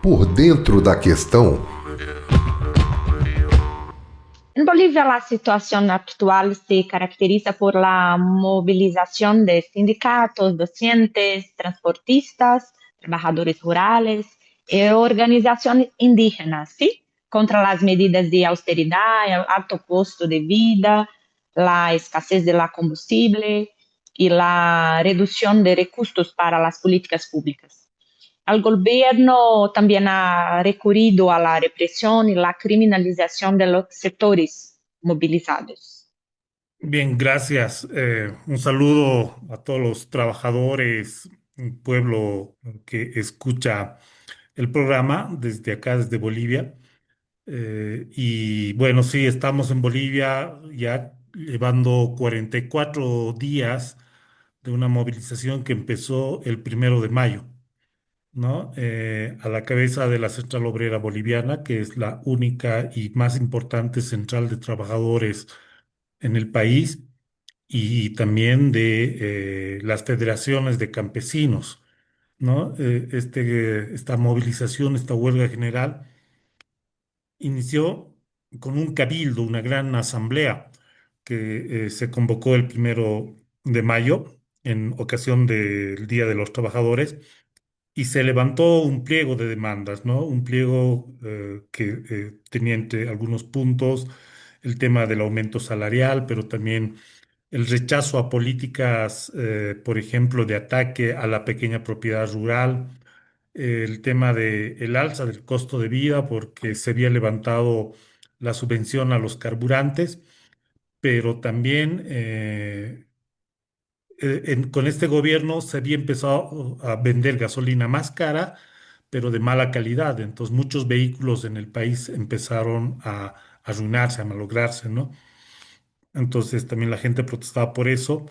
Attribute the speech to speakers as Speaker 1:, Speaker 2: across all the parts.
Speaker 1: Por dentro da questão,
Speaker 2: En Bolivia la situación actual se caracteriza por la movilización de sindicatos, docentes, transportistas, trabajadores rurales y organizaciones indígenas, ¿sí? Contra las medidas de austeridad, el alto costo de vida, la escasez de la combustible y la reducción de recursos para las políticas públicas. El gobierno también ha recurrido a la represión y la criminalización de los sectores movilizados.
Speaker 3: Bien, gracias. Un saludo a todos los trabajadores, un pueblo que escucha el programa desde acá, desde Bolivia. Y bueno, sí, estamos en Bolivia ya llevando 44 días de una movilización que empezó el 1 de mayo, ¿no? A la cabeza de la Central Obrera Boliviana, que es la única y más importante central de trabajadores en el país, y también de las federaciones de campesinos, ¿no? Esta movilización, esta huelga general, inició con un cabildo, una gran asamblea que se convocó el 1 de mayo en ocasión del Día de los Trabajadores y se levantó un pliego de demandas, ¿no? Un pliego que tenía entre algunos puntos el tema del aumento salarial, pero también el rechazo a políticas, por ejemplo, de ataque a la pequeña propiedad rural, el tema de el alza del costo de vida, porque se había levantado la subvención a los carburantes, pero también con este gobierno se había empezado a vender gasolina más cara, pero de mala calidad. Entonces muchos vehículos en el país empezaron a arruinarse, a malograrse, ¿no? Entonces también la gente protestaba por eso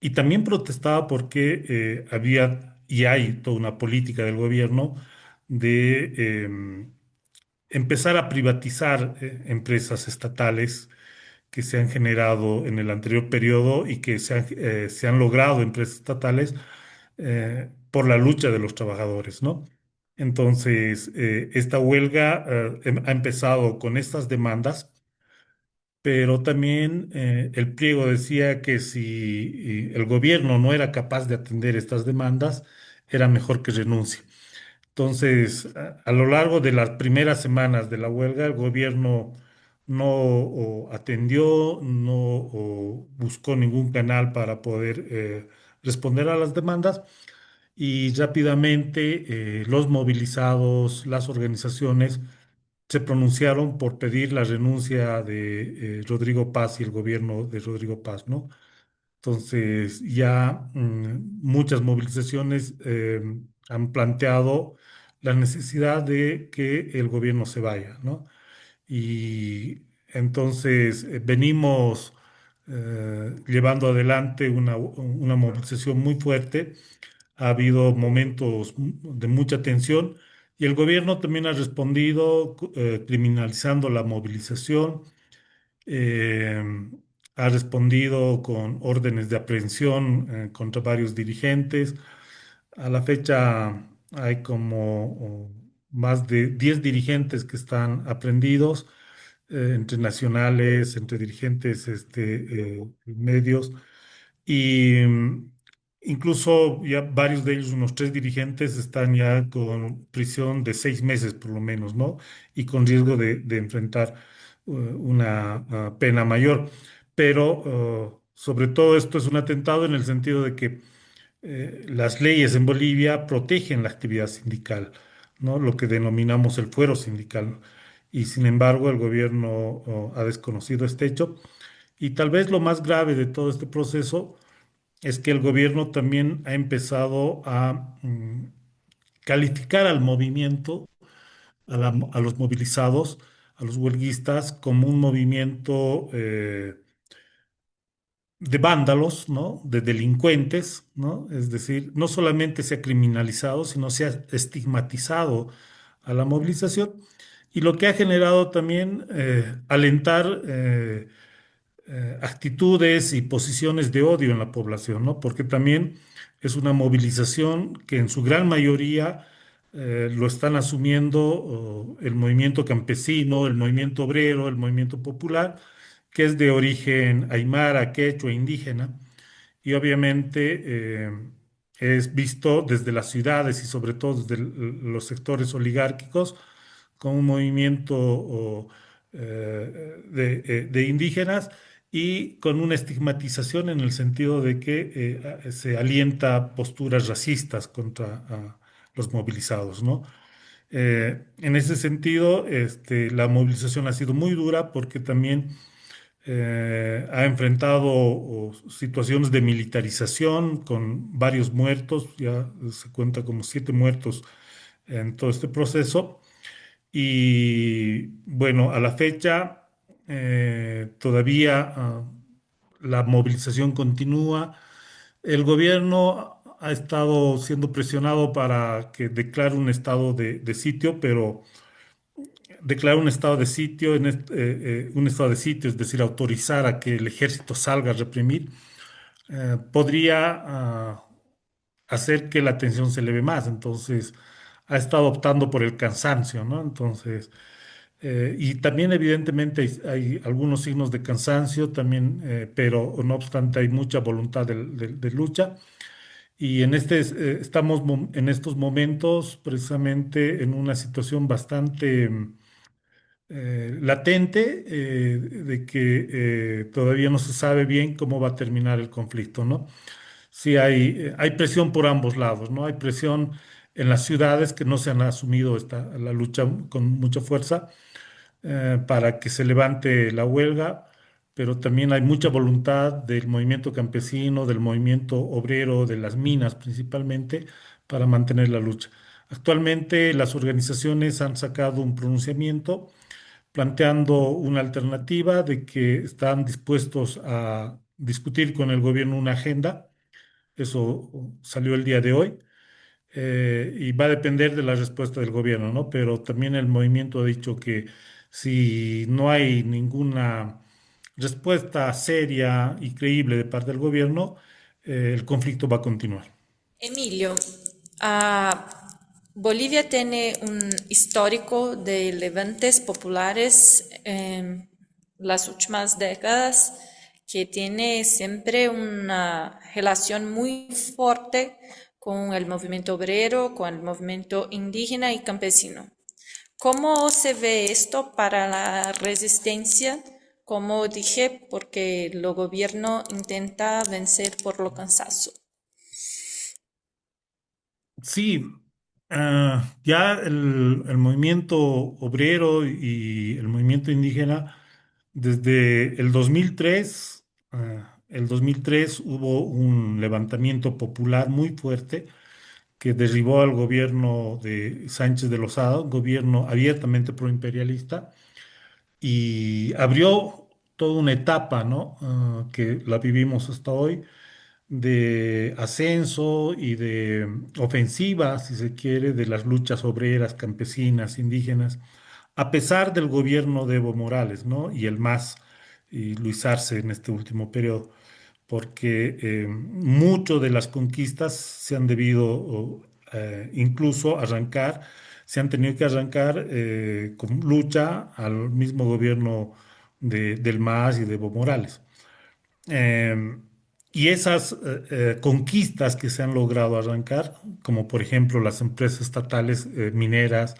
Speaker 3: y también protestaba porque había y hay toda una política del gobierno de empezar a privatizar empresas estatales que se han generado en el anterior periodo y que se han logrado empresas estatales por la lucha de los trabajadores, ¿no? Entonces, esta huelga ha empezado con estas demandas, pero también el pliego decía que si el gobierno no era capaz de atender estas demandas, era mejor que renuncie. Entonces, a lo largo de las primeras semanas de la huelga, el gobierno no atendió, no buscó ningún canal para poder responder a las demandas y rápidamente los movilizados, las organizaciones se pronunciaron por pedir la renuncia de Rodrigo Paz y el gobierno de Rodrigo Paz, ¿no? Entonces, ya muchas movilizaciones han planteado la necesidad de que el gobierno se vaya, ¿no? Y entonces venimos llevando adelante una movilización muy fuerte. Ha habido momentos de mucha tensión y el gobierno también ha respondido criminalizando la movilización, eh, ha respondido con órdenes de aprehensión contra varios dirigentes. A la fecha hay como más de 10 dirigentes que están aprehendidos, entre nacionales, entre dirigentes medios, y incluso ya varios de ellos, unos 3 dirigentes, están ya con prisión de 6 meses por lo menos, ¿no? Y con riesgo de enfrentar una pena mayor. Pero sobre todo esto es un atentado en el sentido de que las leyes en Bolivia protegen la actividad sindical, ¿no? Lo que denominamos el fuero sindical. Y sin embargo, el gobierno ha desconocido este hecho. Y tal vez lo más grave de todo este proceso es que el gobierno también ha empezado a calificar al movimiento, a los movilizados, a los huelguistas, como un movimiento de vándalos, ¿no? De delincuentes, ¿no? Es decir, no solamente se ha criminalizado, sino se ha estigmatizado a la movilización y lo que ha generado también alentar actitudes y posiciones de odio en la población, ¿no? Porque también es una movilización que en su gran mayoría lo están asumiendo el movimiento campesino, el movimiento obrero, el movimiento popular, que es de origen aymara, quechua, indígena, y obviamente es visto desde las ciudades y sobre todo desde los sectores oligárquicos como un movimiento de indígenas y con una estigmatización en el sentido de que se alienta posturas racistas contra los movilizados, ¿no? En ese sentido, la movilización ha sido muy dura porque también ha enfrentado situaciones de militarización con varios muertos, ya se cuenta como 7 muertos en todo este proceso. Y bueno, a la fecha todavía la movilización continúa. El gobierno ha estado siendo presionado para que declare un estado de sitio, pero declarar un estado de sitio, un estado de sitio, es decir, autorizar a que el ejército salga a reprimir, podría hacer que la tensión se eleve más. Entonces, ha estado optando por el cansancio, ¿no? Entonces, y también evidentemente hay algunos signos de cansancio también, pero no obstante hay mucha voluntad de lucha. Y estamos en estos momentos precisamente en una situación bastante latente de que todavía no se sabe bien cómo va a terminar el conflicto, ¿no? Sí hay presión por ambos lados, ¿no? Hay presión en las ciudades que no se han asumido la lucha con mucha fuerza para que se levante la huelga, pero también hay mucha voluntad del movimiento campesino, del movimiento obrero, de las minas principalmente, para mantener la lucha. Actualmente las organizaciones han sacado un pronunciamiento planteando una alternativa de que están dispuestos a discutir con el gobierno una agenda. Eso salió el día de hoy y va a depender de la respuesta del gobierno, ¿no? Pero también el movimiento ha dicho que si no hay ninguna respuesta seria y creíble de parte del gobierno, el conflicto va a continuar.
Speaker 4: Emilio, Bolivia tiene un histórico de levantes populares en las últimas décadas que tiene siempre una relación muy fuerte con el movimiento obrero, con el movimiento indígena y campesino. ¿Cómo se ve esto para la resistencia? Como dije, porque el gobierno intenta vencer por lo cansancio.
Speaker 3: Sí, ya el movimiento obrero y el movimiento indígena, desde el 2003 hubo un levantamiento popular muy fuerte que derribó al gobierno de Sánchez de Lozada, un gobierno abiertamente proimperialista, y abrió toda una etapa, ¿no? Que la vivimos hasta hoy de ascenso y de ofensiva, si se quiere, de las luchas obreras, campesinas, indígenas, a pesar del gobierno de Evo Morales, ¿no? Y el MAS y Luis Arce en este último periodo, porque mucho de las conquistas se han debido incluso arrancar, se han tenido que arrancar con lucha al mismo gobierno del MAS y de Evo Morales. Eh, y esas conquistas que se han logrado arrancar, como por ejemplo las empresas estatales mineras,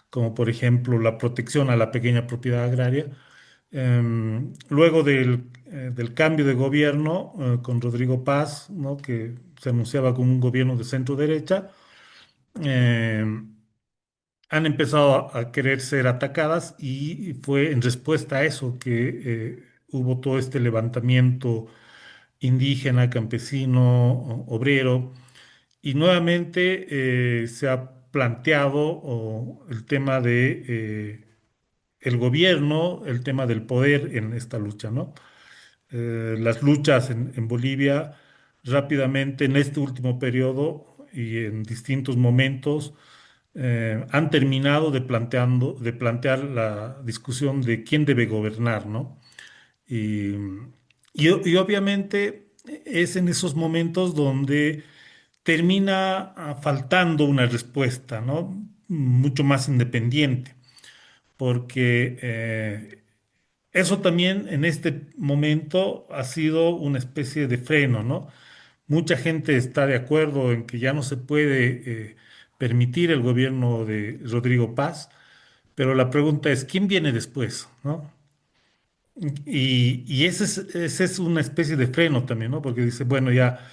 Speaker 3: como por ejemplo la protección a la pequeña propiedad agraria, luego del cambio de gobierno con Rodrigo Paz, ¿no? Que se anunciaba como un gobierno de centro derecha, han empezado a querer ser atacadas y fue en respuesta a eso que hubo todo este levantamiento indígena, campesino, obrero, y nuevamente se ha planteado el tema de el gobierno, el tema del poder en esta lucha, ¿no? Las luchas en Bolivia rápidamente en este último periodo y en distintos momentos han terminado de plantear la discusión de quién debe gobernar, ¿no? Y obviamente es en esos momentos donde termina faltando una respuesta, ¿no? Mucho más independiente, porque eso también en este momento ha sido una especie de freno, ¿no? Mucha gente está de acuerdo en que ya no se puede permitir el gobierno de Rodrigo Paz, pero la pregunta es, ¿quién viene después, ¿no? Y ese es una especie de freno también, ¿no? Porque dice, bueno, ya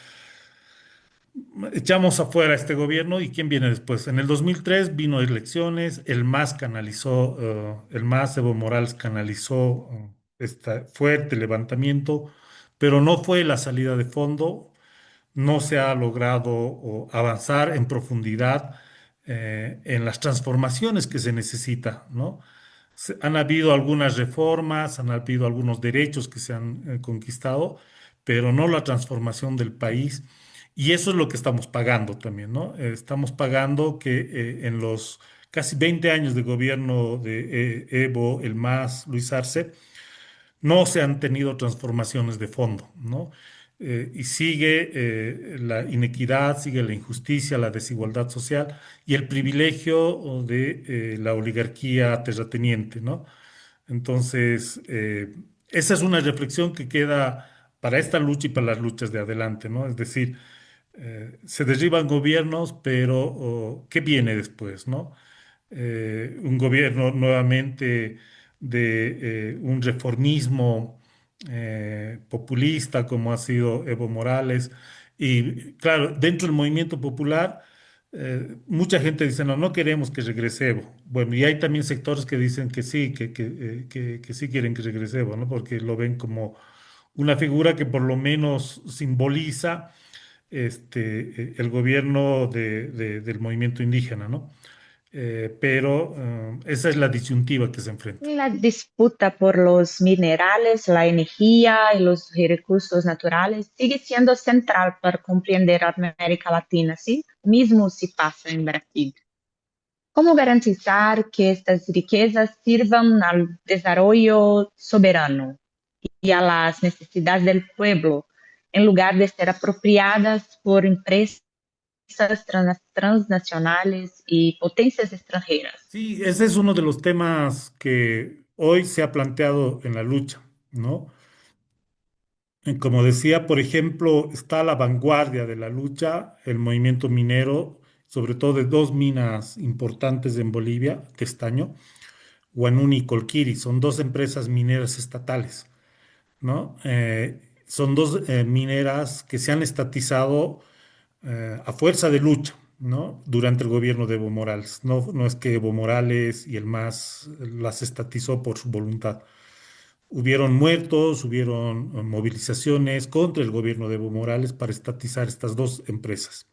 Speaker 3: echamos afuera a este gobierno y ¿quién viene después? En el 2003 vino elecciones, el MAS canalizó, el MAS Evo Morales canalizó este fuerte levantamiento, pero no fue la salida de fondo, no se ha logrado avanzar en profundidad en las transformaciones que se necesita, ¿no? Han habido algunas reformas, han habido algunos derechos que se han conquistado, pero no la transformación del país. Y eso es lo que estamos pagando también, ¿no? Estamos pagando que en los casi 20 años de gobierno de Evo, el MAS, Luis Arce, no se han tenido transformaciones de fondo, ¿no? Y sigue la inequidad, sigue la injusticia, la desigualdad social y el privilegio de la oligarquía terrateniente, ¿no? Entonces, esa es una reflexión que queda para esta lucha y para las luchas de adelante, ¿no? Es decir, se derriban gobiernos, pero ¿qué viene después, no? Un gobierno nuevamente de un reformismo populista como ha sido Evo Morales. Y claro, dentro del movimiento popular, mucha gente dice, no, no queremos que regrese Evo. Bueno, y hay también sectores que dicen que sí, que sí quieren que regrese Evo, ¿no? Porque lo ven como una figura que por lo menos simboliza el gobierno del movimiento indígena, ¿no? Pero esa es la disyuntiva que se enfrenta.
Speaker 2: La disputa por los minerales, la energía y los recursos naturales sigue siendo central para comprender a América Latina, ¿sí? Mismo si pasa en Brasil. ¿Cómo garantizar que estas riquezas sirvan al desarrollo soberano y a las necesidades del pueblo, en lugar de ser apropiadas por empresas transnacionales y potencias extranjeras?
Speaker 3: Sí, ese es uno de los temas que hoy se ha planteado en la lucha, ¿no? Como decía, por ejemplo, está a la vanguardia de la lucha el movimiento minero, sobre todo de dos minas importantes en Bolivia, de estaño, Guanuni y Colquiri. Son dos empresas mineras estatales, ¿no? Son dos mineras que se han estatizado a fuerza de lucha, ¿no? Durante el gobierno de Evo Morales. No, no es que Evo Morales y el MAS las estatizó por su voluntad. Hubieron muertos, hubieron movilizaciones contra el gobierno de Evo Morales para estatizar estas dos empresas,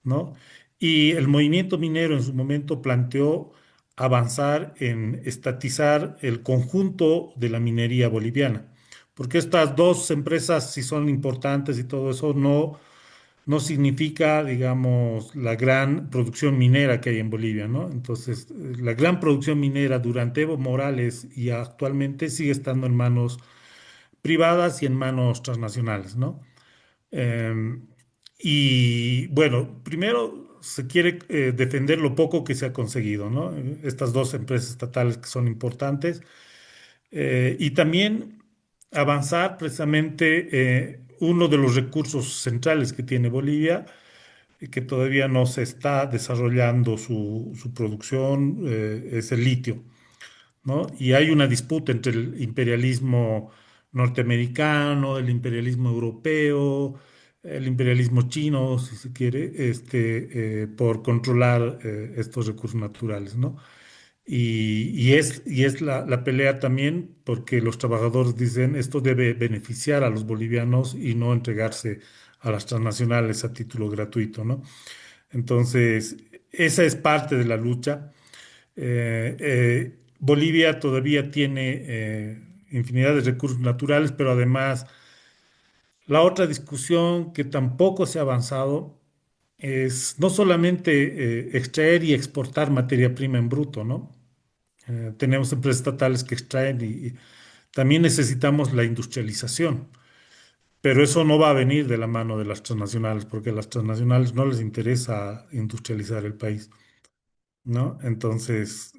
Speaker 3: ¿no? Y el movimiento minero en su momento planteó avanzar en estatizar el conjunto de la minería boliviana, porque estas dos empresas, si son importantes y todo eso, no significa, digamos, la gran producción minera que hay en Bolivia, ¿no? Entonces, la gran producción minera durante Evo Morales y actualmente sigue estando en manos privadas y en manos transnacionales, ¿no? Em, y bueno, primero se quiere defender lo poco que se ha conseguido, ¿no? Estas dos empresas estatales que son importantes y también avanzar precisamente uno de los recursos centrales que tiene Bolivia, que todavía no se está desarrollando su producción, es el litio, ¿no? Y hay una disputa entre el imperialismo norteamericano, el imperialismo europeo, el imperialismo chino, si se quiere, por controlar estos recursos naturales, ¿no? Y es la pelea también porque los trabajadores dicen esto debe beneficiar a los bolivianos y no entregarse a las transnacionales a título gratuito, ¿no? Entonces, esa es parte de la lucha. Bolivia todavía tiene infinidad de recursos naturales, pero además la otra discusión que tampoco se ha avanzado es no solamente extraer y exportar materia prima en bruto, ¿no? Tenemos empresas estatales que extraen y también necesitamos la industrialización. pero eso no va a venir de la mano de las transnacionales, porque a las transnacionales no les interesa industrializar el país, ¿no? Entonces,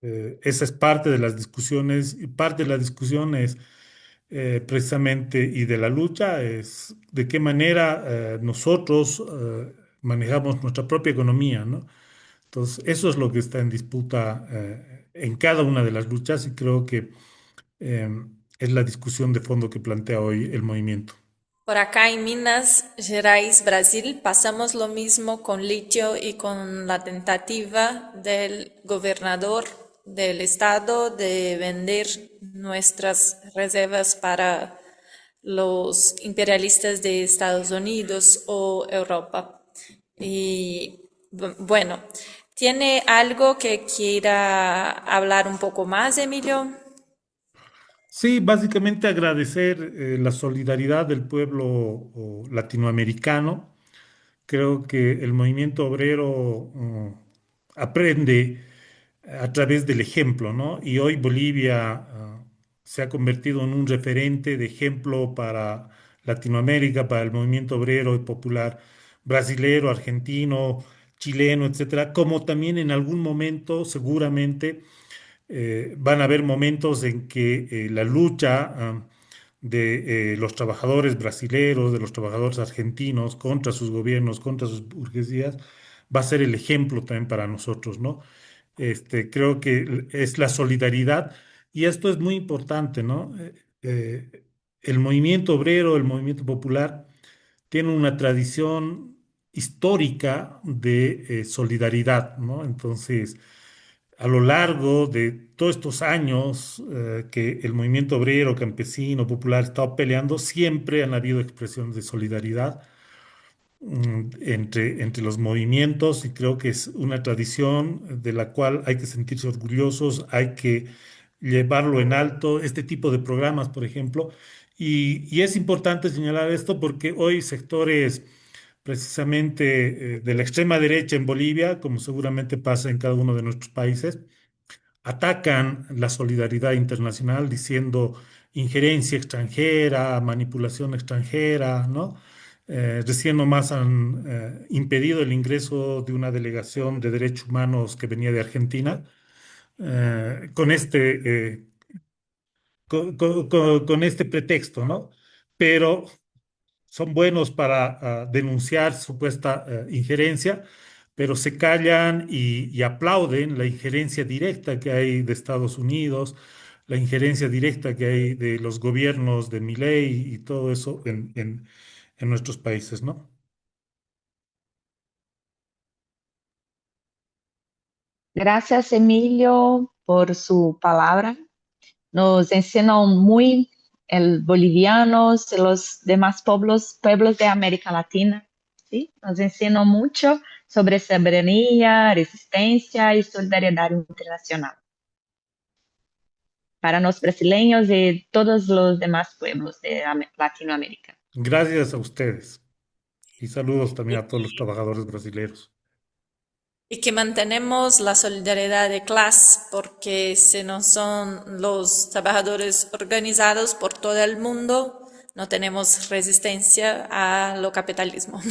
Speaker 3: esa es parte de las discusiones, y parte de la discusión es precisamente y de la lucha es de qué manera nosotros manejamos nuestra propia economía, ¿no? Entonces, eso es lo que está en disputa en cada una de las luchas y creo que eh, es la discusión de fondo que plantea hoy el movimiento.
Speaker 4: Por acá en Minas Gerais, Brasil, pasamos lo mismo con litio y con la tentativa del gobernador del estado de vender nuestras reservas para los imperialistas de Estados Unidos o Europa. Y bueno, ¿tiene algo que quiera hablar un poco más, Emilio?
Speaker 3: Sí, básicamente agradecer la solidaridad del pueblo latinoamericano. Creo que el movimiento obrero aprende a través del ejemplo, ¿no? Y hoy Bolivia se ha convertido en un referente de ejemplo para Latinoamérica, para el movimiento obrero y popular brasilero, argentino, chileno, etcétera, como también en algún momento seguramente van a haber momentos en que la lucha de los trabajadores brasileros, de los trabajadores argentinos contra sus gobiernos, contra sus burguesías, va a ser el ejemplo también para nosotros, ¿no? Creo que es la solidaridad y esto es muy importante, ¿no? El movimiento obrero, el movimiento popular, tiene una tradición histórica de solidaridad, ¿no? Entonces, a lo largo de todos estos años que el movimiento obrero, campesino, popular ha estado peleando, siempre han habido expresiones de solidaridad entre los movimientos y creo que es una tradición de la cual hay que sentirse orgullosos, hay que llevarlo en alto, este tipo de programas, por ejemplo. Y es importante señalar esto porque hoy sectores precisamente de la extrema derecha en Bolivia, como seguramente pasa en cada uno de nuestros países, atacan la solidaridad internacional diciendo injerencia extranjera, manipulación extranjera, ¿no? Recién nomás han impedido el ingreso de una delegación de derechos humanos que venía de Argentina con con este pretexto, ¿no? Pero son buenos para denunciar supuesta injerencia, pero se callan y aplauden la injerencia directa que hay de Estados Unidos, la injerencia directa que hay de los gobiernos de Milei y todo eso en nuestros países, ¿no?
Speaker 2: Gracias, Emilio, por su palabra. Nos enseñó muy el bolivianos y los demás pueblos de América Latina, ¿sí? Nos enseñó mucho sobre soberanía, resistencia y solidaridad internacional para los brasileños y todos los demás pueblos de Latinoamérica.
Speaker 3: Gracias a ustedes y saludos también
Speaker 4: Y,
Speaker 3: a todos los trabajadores brasileños.
Speaker 4: y que mantenemos la solidaridad de clase, porque si no son los trabajadores organizados por todo el mundo, no tenemos resistencia a lo capitalismo.